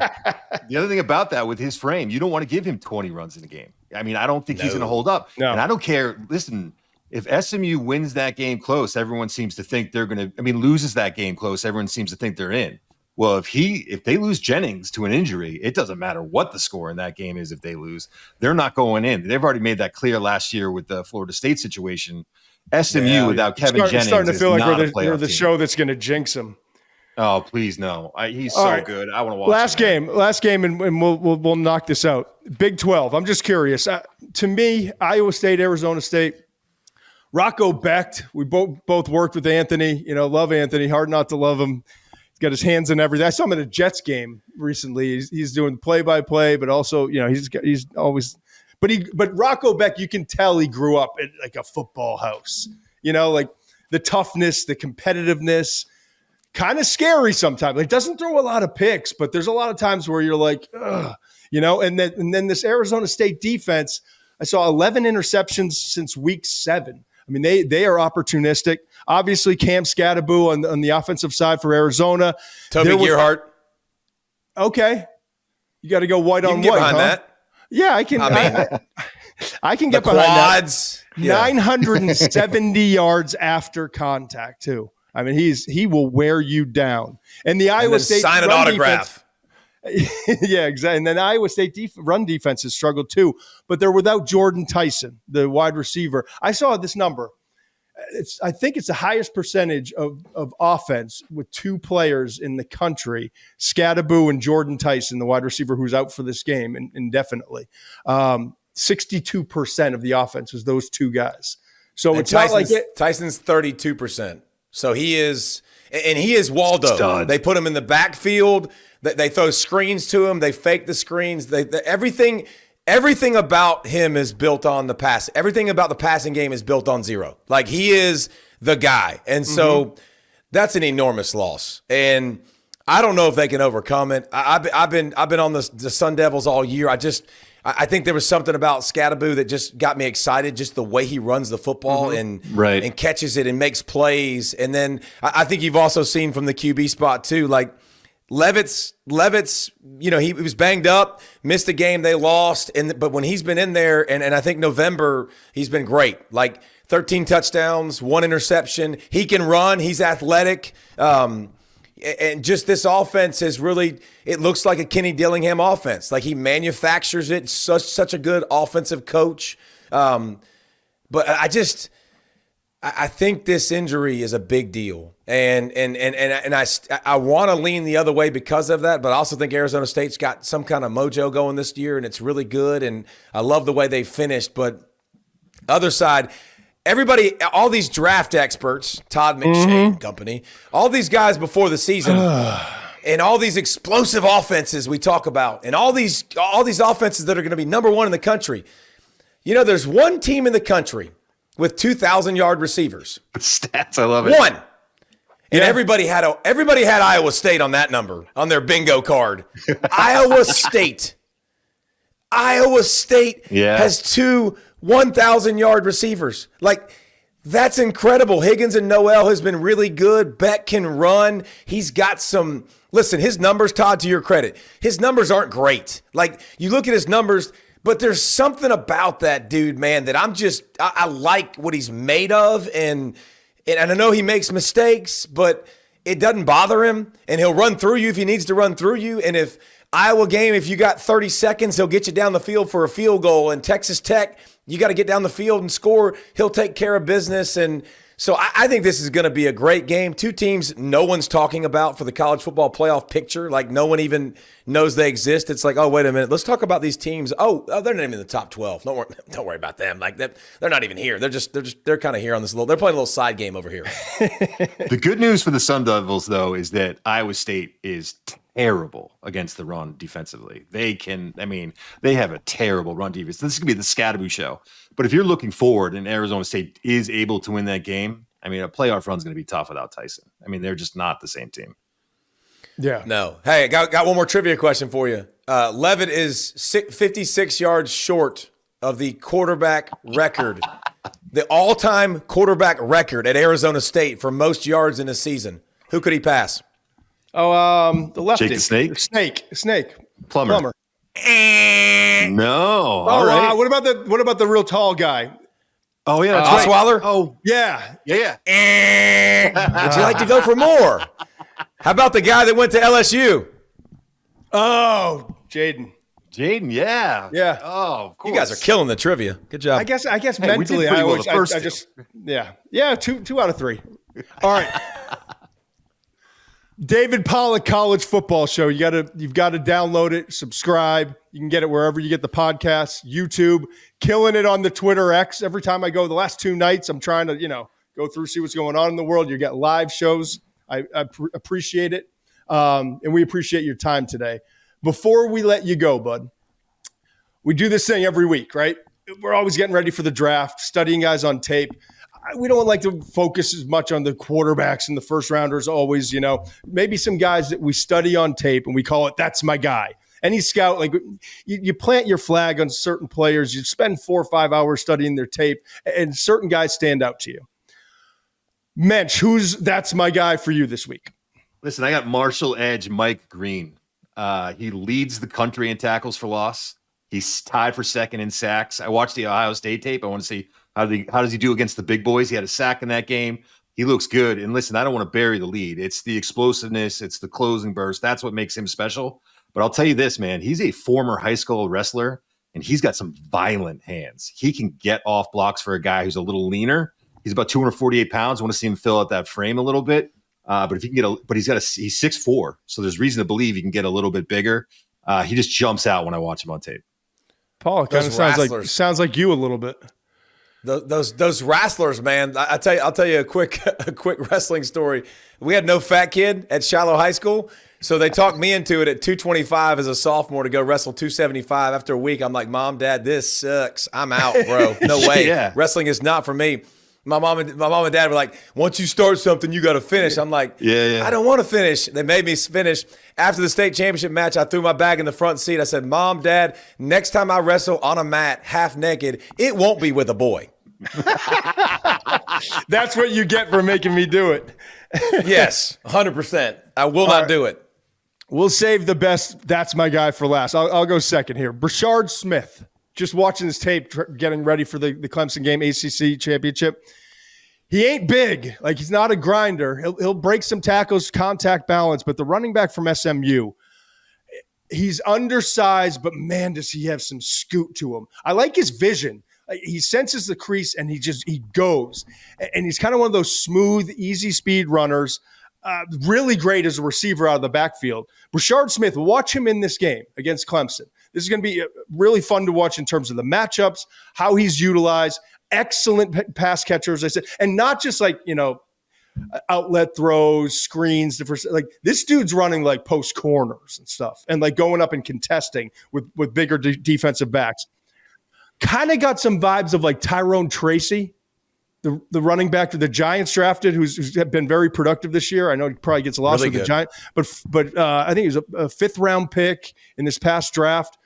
The other thing about that with his frame, you don't want to give him 20 runs in a game. I mean, I don't think he's going to hold up. No. And I don't care. Listen, if SMU wins that game close, everyone seems to think they're going to, loses that game close, everyone seems to think they're in. Well, if they lose Jennings to an injury, it doesn't matter what the score in that game is. If they lose, they're not going in. They've already made that clear last year with the Florida State situation. SMU without Kevin Jennings starting to feel like we're the team. show that's going to jinx him. Oh, please no! He's so good. I want to watch. Last game, and we'll knock this out. Big 12. I'm just curious. To me, Iowa State, Arizona State, Rocco Becht. We both worked with Anthony. Love Anthony. Hard not to love him. He's got his hands in everything. I saw him at a Jets game recently. He's doing play-by-play, but also he's always. But Rocco Becht, you can tell he grew up at like a football house. Like the toughness, the competitiveness. Kind of scary sometimes. Like, doesn't throw a lot of picks, but there's a lot of times where you're like, ugh, and then this Arizona State defense, I saw 11 interceptions since week 7. I mean, they are opportunistic. Obviously, Cam Scatteraboo on the offensive side for Arizona. Toby Gerhart. Okay. You got to go white on white. Behind that. Yeah, I can. I can get the behind quads. that. 970 yards after contact, too. I mean, he will wear you down. And the Iowa State sign an autograph. Yeah, exactly. And then Iowa State run defense has struggled too, but they're without Jordan Tyson, the wide receiver. I saw this number. I think it's the highest percentage of offense with 2 players in the country, Scatteraboo and Jordan Tyson, the wide receiver who's out for this game indefinitely. 62% of the offense was those 2 guys. So it's not like Tyson's 32%. So he is Waldo. Stud. They put him in the backfield. They throw screens to him. They fake the screens. Everything about him is built on the pass. Everything about the passing game is built on zero. Like, he is the guy. And so that's an enormous loss. And I don't know if they can overcome it. I've been on the Sun Devils all year. I think there was something about Scatteraboo that just got me excited, just the way he runs the football and catches it and makes plays. And then I think you've also seen from the QB spot too, like Levitt's, he was banged up, missed a game, they lost. But when he's been in there, and I think November, he's been great. Like 13 touchdowns, 1 interception. He can run. He's athletic. And just this offense is really, it looks like a Kenny Dillingham offense. Like, he manufactures it. Such a good offensive coach. But I think this injury is a big deal. And I want to lean the other way because of that, but I also think Arizona State's got some kind of mojo going this year, and it's really good. And I love the way they finished. But other side, everybody, all these draft experts, Todd McShay and company, all these guys before the season, and all these explosive offenses we talk about, and all these offenses that are going to be number 1 in the country. There's one team in the country with 2,000-yard receivers. Stats, I love it. 1. And everybody had Iowa State on that number on their bingo card. Iowa State. Iowa State has 2 1,000-yard receivers. Like, that's incredible. Higgins and Noel has been really good. Beck can run. He's got some – listen, his numbers, Todd, to your credit, his numbers aren't great. Like, you look at his numbers, but there's something about that dude, man, that I like what he's made of. And I know he makes mistakes, but it doesn't bother him. And he'll run through you if he needs to run through you. And if Iowa game, if you got 30 seconds, he'll get you down the field for a field goal. And Texas Tech – you got to get down the field and score. He'll take care of business. And So I think this is going to be a great game. Two teams no one's talking about for the college football playoff picture. Like no one even knows they exist. It's like, oh, wait a minute. Let's talk about these teams. Oh, they're not even in the top 12. Don't worry about them. Like they're not even here. They're kind of here on this little. They're playing a little side game over here. The good news for the Sun Devils, though, is that Iowa State is terrible against the run defensively. They have a terrible run defense. This is going to be the Scatterby show. But if you're looking forward and Arizona State is able to win that game, I mean, a playoff run is going to be tough without Tyson. I mean, they're just not the same team. Yeah. No. Hey, got one more trivia question for you. Levitt is 56 yards short of the quarterback record, the all-time quarterback record at Arizona State for most yards in a season. Who could he pass? Oh, the lefty. Jake the Snake. Plummer. No. All right. What about the real tall guy? Oh yeah, Osweiler. Oh yeah. Would you like to go for more? How about the guy that went to LSU? Oh, Jaden. Yeah. Oh, of course. You guys are killing the trivia. Good job. I guess Hey, mentally, we did pretty well yeah. Two out of three. All right. David Pollack College Football Show. You've got to download it, subscribe. You can get it wherever you get the podcasts, YouTube. Killing it on the Twitter X. Every time I go, the last 2 nights, I'm trying to go through, see what's going on in the world. You get live shows. I appreciate it, and we appreciate your time today. Before we let you go, bud, we do this thing every week, right? We're always getting ready for the draft, studying guys on tape. We don't like to focus as much on the quarterbacks and the first rounders always, maybe some guys that we study on tape and we call it, that's my guy. Any scout, like you plant your flag on certain players, you spend 4 or 5 hours studying their tape, and certain guys stand out to you. Muench, that's my guy for you this week? Listen, I got Marshall Edge Mike Green. He leads the country in tackles for loss. He's tied for second in sacks. I watched the Ohio State tape. I want to see how does he do against the big boys. He had a sack in that game. He looks good. And listen, I don't want to bury the lead. It's the explosiveness. It's the closing burst. That's what makes him special. But I'll tell you this, man, he's a former high school wrestler, and he's got some violent hands. He can get off blocks for a guy who's a little leaner. He's about 248 pounds. I want to see him fill out that frame a little bit. But if he can he's 6'4", so there's reason to believe he can get a little bit bigger. He just jumps out when I watch him on tape. Paul, kind of sounds like you a little bit. Those wrestlers, man. I'll tell you a quick wrestling story. We had no fat kid at Shiloh High School, so they talked me into it at 225 as a sophomore to go wrestle 275. After a week, I'm like, Mom, Dad, this sucks. I'm out, bro. No way. Yeah. Wrestling is not for me. My mom and dad were like, once you start something, you got to finish. I'm like, I don't want to finish. They made me finish. After the state championship match, I threw my bag in the front seat. I said, Mom, Dad, next time I wrestle on a mat, half naked, it won't be with a boy. That's what you get for making me do it. Yes, 100%. I will not do it. We'll save the best. That's my guy for last. I'll go second here. Brashard Smith. Just watching this tape, getting ready for the Clemson game, ACC championship. He ain't big. Like, he's not a grinder. He'll break some tackles, contact balance, but the running back from SMU, he's undersized, but man, does he have some scoot to him. I like his vision. He senses the crease and he goes. And he's kind of one of those smooth, easy speed runners. Really great as a receiver out of the backfield. Brashard Smith, watch him in this game against Clemson. This is going to be really fun to watch in terms of the matchups, how he's utilized. Excellent pass catcher, as I said. And not just like, outlet throws, screens. Like, this dude's running like post corners and stuff and like going up and contesting with bigger defensive backs. Kind of got some vibes of like Tyrone Tracy, the running back that the Giants drafted, who's been very productive this year. I know he probably gets lost with the Giants, but I think he was a 5th round pick in this past draft.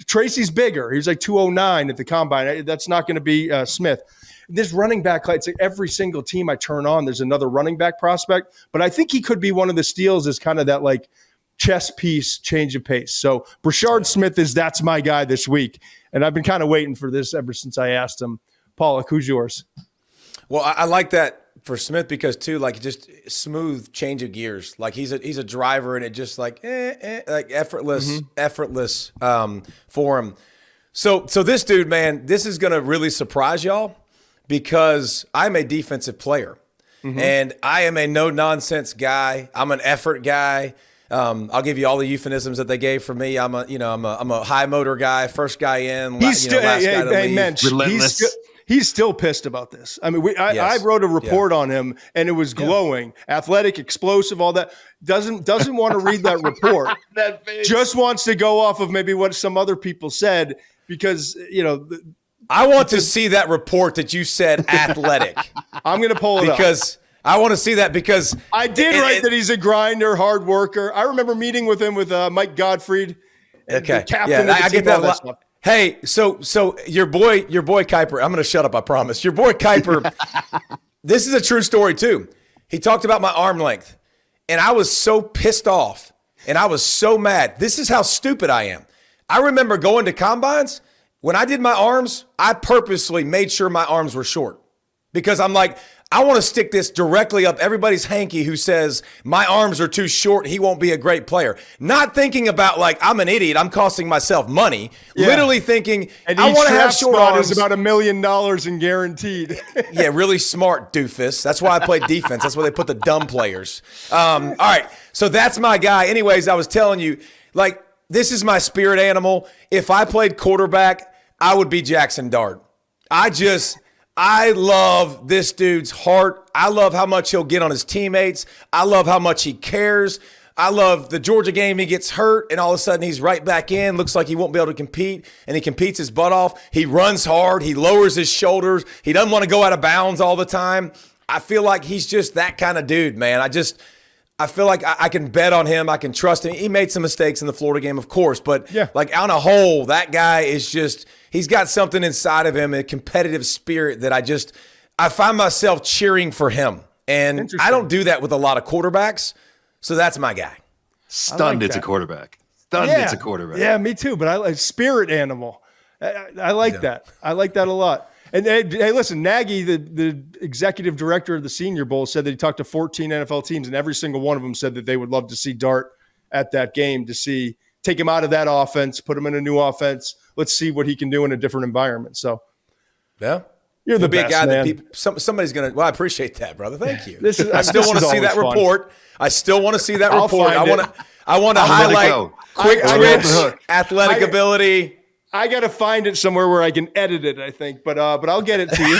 Tracy's bigger. He was like 209 at the combine. That's not going to be Smith. This running back, it's like every single team I turn on, there's another running back prospect. But I think he could be one of the steals as kind of that like chess piece, change of pace. So Brashard Smith that's my guy this week. And I've been kind of waiting for this ever since I asked him. Pollack, who's yours? Well, I like that for Smith because too, like, just smooth change of gears. Like, he's a driver, and it just like like effortless for him. So this dude, man, this is gonna really surprise y'all because I'm a defensive player. And I am a no-nonsense guy. I'm an effort guy. I'll give you all the euphemisms that they gave for me. I'm a high motor guy, first guy in. He's still, last guy to leave. Mensch, relentless. he's still pissed about this. I mean, I wrote a report on him, and it was glowing, athletic, explosive, all that. Doesn't want to read that report. That face. Just wants to go off of maybe what some other people said because I want to see that report that you said athletic. I'm going to pull it up. Because I want to see that because I did write that he's a grinder, hard worker. I remember meeting with him with Mike Gottfried. Okay. The captain I get that. stuff. Hey, so your boy Kuiper, I'm going to shut up, I promise. Your boy Kuiper, this is a true story too. He talked about my arm length, and I was so pissed off, and I was so mad. This is how stupid I am. I remember going to combines. When I did my arms, I purposely made sure my arms were short because I'm like, I want to stick this directly up everybody's hanky who says my arms are too short, he won't be a great player. Not thinking about like I'm an idiot, I'm costing myself money. Yeah. Literally thinking and I want to have short arms. Is about $1 million in guaranteed. Yeah, really smart doofus. That's why I played defense. That's where they put the dumb players. All right, so that's my guy. Anyways, I was telling you, like this is my spirit animal. If I played quarterback, I would be Jaxson Dart. I love this dude's heart. I love how much he'll get on his teammates. I love how much he cares. I love the Georgia game. He gets hurt, and all of a sudden he's right back in. Looks like he won't be able to compete, and he competes his butt off. He runs hard. He lowers his shoulders. He doesn't want to go out of bounds all the time. I feel like he's just that kind of dude, man. I feel like I can bet on him. I can trust him. He made some mistakes in the Florida game, of course, but like on a whole, that guy is just – he's got something inside of him, a competitive spirit that I find myself cheering for him. And I don't do that with a lot of quarterbacks, so that's my guy. Stunned it's a quarterback. It's a quarterback. Yeah, me too, but I like spirit animal. I like that. I like that a lot. And hey, listen, Nagy, the executive director of the Senior Bowl, said that he talked to 14 NFL teams, and every single one of them said that they would love to see Dart at that game to take him out of that offense, put him in a new offense. Let's see what he can do in a different environment. So, yeah, you're the best, guy man. That somebody's gonna. Well, I appreciate that, brother. Thank you. I still want to see that report. I still want to see that report. I want to highlight quick twitch, athletic ability. I got to find it somewhere where I can edit it, I think, but I'll get it to you.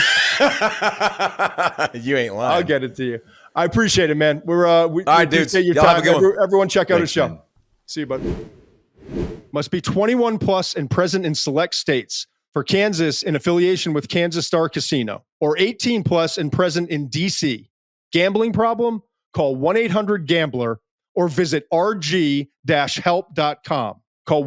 You ain't lying. I'll get it to you. I appreciate it, man. We all right, dudes. Your y'all time. have a good one. Everyone check out his show. Man. See you, bud. Must be 21 plus and present in select states. For Kansas, in affiliation with Kansas Star Casino, or 18 plus and present in DC. Gambling problem? Call 1-800-GAMBLER or visit rg-help.com. Call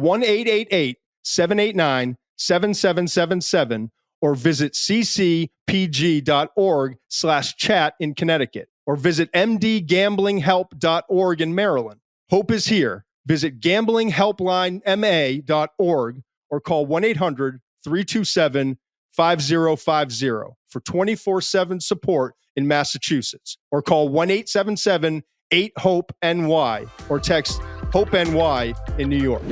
1-888-789-7777 or visit ccpg.org/chat in Connecticut or visit mdgamblinghelp.org in Maryland. Hope is here. Visit gamblinghelplinema.org or call 1-800-327-5050 for 24/7 support in Massachusetts or call 1-877-8-HOPE-NY or text HOPE-NY in New York.